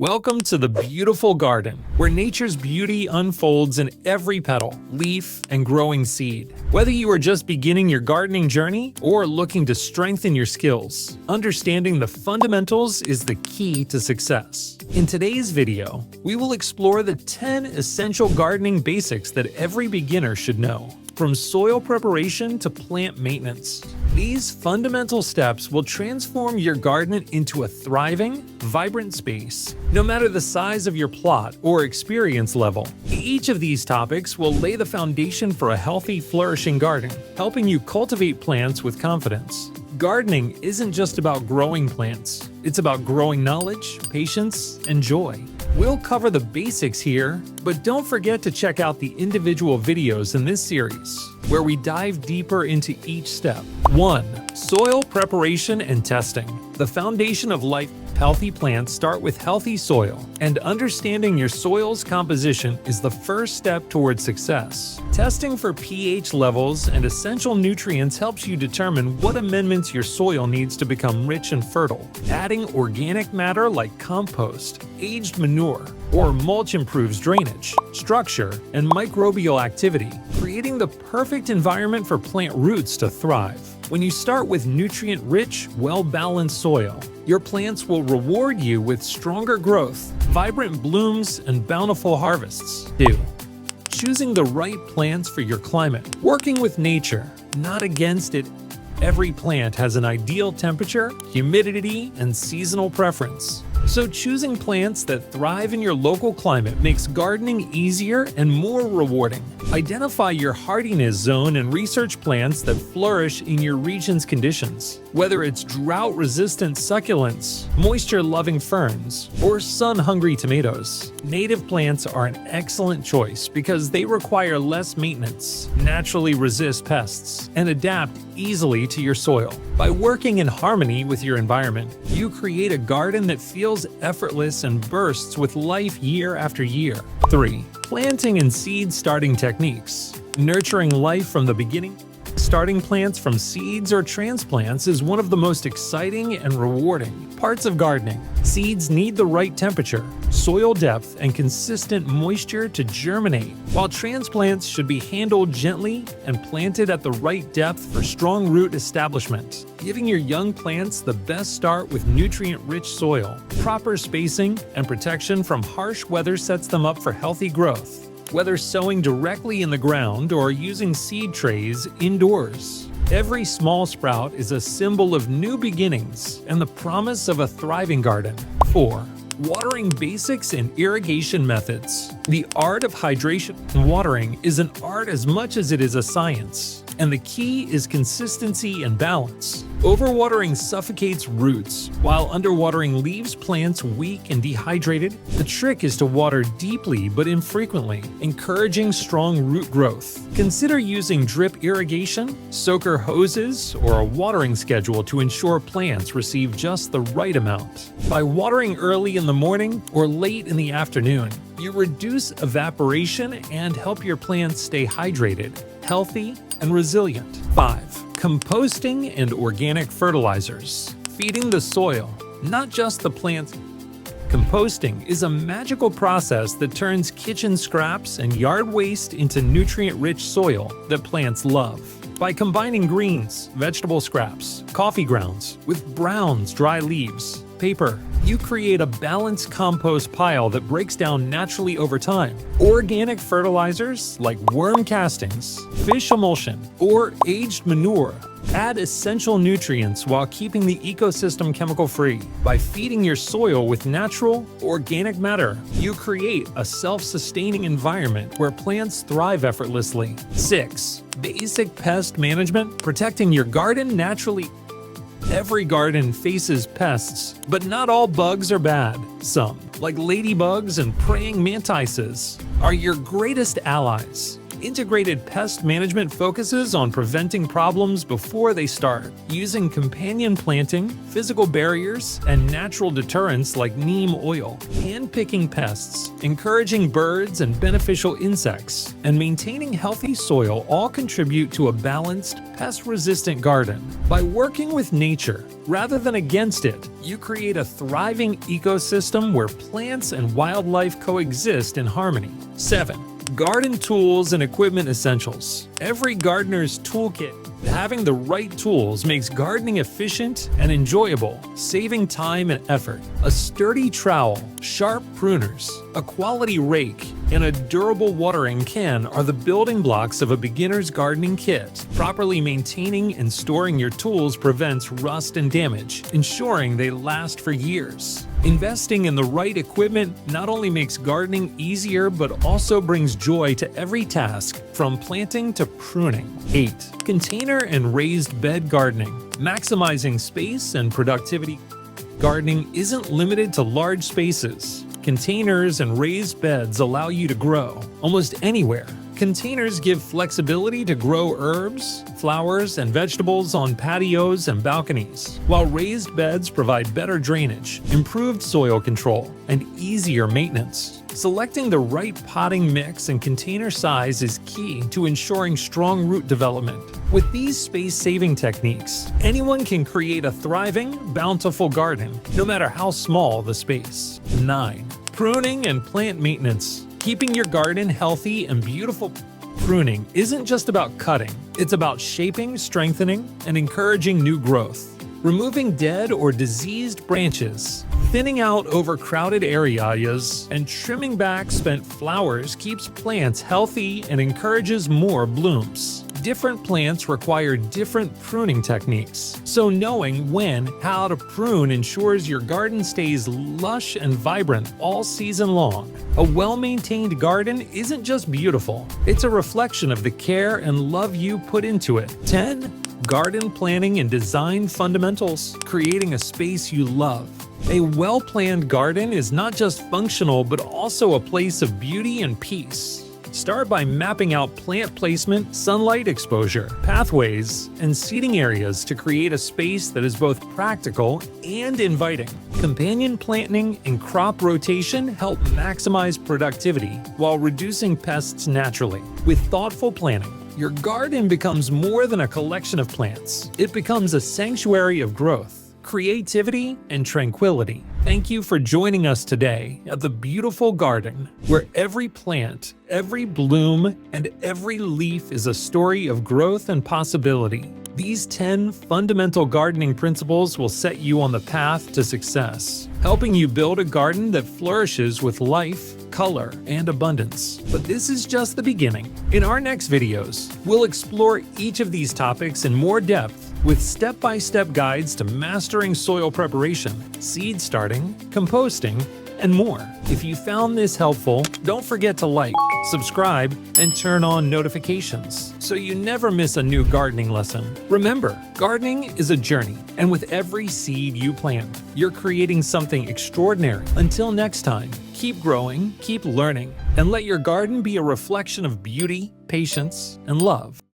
Welcome to the beautiful garden, where nature's beauty unfolds in every petal, leaf, and growing seed. Whether you are just beginning your gardening journey or looking to strengthen your skills, understanding the fundamentals is the key to success. In today's video, we will explore the 10 essential gardening basics that every beginner should know. From soil preparation to plant maintenance, these fundamental steps will transform your garden into a thriving, vibrant space, no matter the size of your plot or experience level. Each of these topics will lay the foundation for a healthy, flourishing garden, helping you cultivate plants with confidence. Gardening isn't just about growing plants, it's about growing knowledge, patience, and joy. We'll cover the basics here, but don't forget to check out the individual videos in this series, where we dive deeper into each step. 1. Soil preparation and testing. The foundation of life. Healthy plants start with healthy soil, and understanding your soil's composition is the first step towards success. Testing for pH levels and essential nutrients helps you determine what amendments your soil needs to become rich and fertile. Adding organic matter like compost, aged manure, or mulch improves drainage, structure, and microbial activity, creating the perfect environment for plant roots to thrive. When you start with nutrient-rich, well-balanced soil, your plants will reward you with stronger growth, vibrant blooms, and bountiful harvests. 2. Choosing the right plants for your climate. Working with nature, not against it. Every plant has an ideal temperature, humidity, and seasonal preference. So choosing plants that thrive in your local climate makes gardening easier and more rewarding. Identify your hardiness zone and research plants that flourish in your region's conditions. Whether it's drought-resistant succulents, moisture-loving ferns, or sun-hungry tomatoes, native plants are an excellent choice because they require less maintenance, naturally resist pests, and adapt easily to your soil. By working in harmony with your environment, you create a garden that feels effortless and bursts with life year after year. 3. Planting and seed starting techniques. Nurturing life from the beginning. Starting plants from seeds or transplants is one of the most exciting and rewarding parts of gardening. Seeds need the right temperature, soil depth, and consistent moisture to germinate, while transplants should be handled gently and planted at the right depth for strong root establishment, giving your young plants the best start with nutrient-rich soil. Proper spacing and protection from harsh weather sets them up for healthy growth, whether sowing directly in the ground or using seed trays indoors. Every small sprout is a symbol of new beginnings and the promise of a thriving garden. 4. Watering basics and irrigation methods. The art of hydration and watering is an art as much as it is a science, and the key is consistency and balance. Overwatering suffocates roots, while underwatering leaves plants weak and dehydrated. The trick is to water deeply but infrequently, encouraging strong root growth. Consider using drip irrigation, soaker hoses, or a watering schedule to ensure plants receive just the right amount. By watering early in the morning or late in the afternoon, you reduce evaporation and help your plants stay hydrated, healthy, and resilient. 5. Composting and organic fertilizers. Feeding the soil, not just the plants. Composting is a magical process that turns kitchen scraps and yard waste into nutrient-rich soil that plants love. By combining greens, vegetable scraps, coffee grounds with browns, dry leaves, paper, you create a balanced compost pile that breaks down naturally over time. Organic fertilizers like worm castings, fish emulsion, or aged manure add essential nutrients while keeping the ecosystem chemical-free. By feeding your soil with natural, organic matter, you create a self-sustaining environment where plants thrive effortlessly. 6. Basic pest management. Protecting your garden naturally. Every garden faces pests, but not all bugs are bad. Some, like ladybugs and praying mantises, are your greatest allies. Integrated pest management focuses on preventing problems before they start, using companion planting, physical barriers, and natural deterrents like neem oil, hand-picking pests, encouraging birds and beneficial insects, and maintaining healthy soil all contribute to a balanced, pest-resistant garden. By working with nature rather than against it, you create a thriving ecosystem where plants and wildlife coexist in harmony. 7. Garden tools and equipment essentials. Every gardener's toolkit. Having the right tools makes gardening efficient and enjoyable, saving time and effort. A sturdy trowel, sharp pruners, a quality rake, and a durable watering can are the building blocks of a beginner's gardening kit. Properly maintaining and storing your tools prevents rust and damage, ensuring they last for years. Investing in the right equipment not only makes gardening easier but also brings joy to every task, from planting to pruning. 8. Container and raised bed gardening. Maximizing space and productivity. Gardening isn't limited to large spaces. Containers and raised beds allow you to grow almost anywhere. Containers give flexibility to grow herbs, flowers, and vegetables on patios and balconies, while raised beds provide better drainage, improved soil control, and easier maintenance. Selecting the right potting mix and container size is key to ensuring strong root development. With these space-saving techniques, anyone can create a thriving, bountiful garden, no matter how small the space. 9. Pruning and plant maintenance. Keeping your garden healthy and beautiful. Pruning isn't just about cutting, it's about shaping, strengthening, and encouraging new growth. Removing dead or diseased branches, thinning out overcrowded areas, and trimming back spent flowers keeps plants healthy and encourages more blooms. Different plants require different pruning techniques, so knowing when, how to prune ensures your garden stays lush and vibrant all season long. A well-maintained garden isn't just beautiful, it's a reflection of the care and love you put into it. 10. Garden planning and design fundamentals, creating a space you love. A well-planned garden is not just functional but also a place of beauty and peace. Start by mapping out plant placement, sunlight exposure, pathways, and seating areas to create a space that is both practical and inviting. Companion planting and crop rotation help maximize productivity while reducing pests naturally. With thoughtful planning, your garden becomes more than a collection of plants. It becomes a sanctuary of growth, creativity, and tranquility. Thank you for joining us today at the beautiful garden, where every plant, every bloom, and every leaf is a story of growth and possibility. These 10 fundamental gardening principles will set you on the path to success, helping you build a garden that flourishes with life, color, and abundance. But this is just the beginning. In our next videos, we'll explore each of these topics in more depth with step-by-step guides to mastering soil preparation, seed starting, composting, and more. If you found this helpful, don't forget to like, subscribe, and turn on notifications so you never miss a new gardening lesson. Remember, gardening is a journey, and with every seed you plant, you're creating something extraordinary. Until next time, keep growing, keep learning, and let your garden be a reflection of beauty, patience, and love.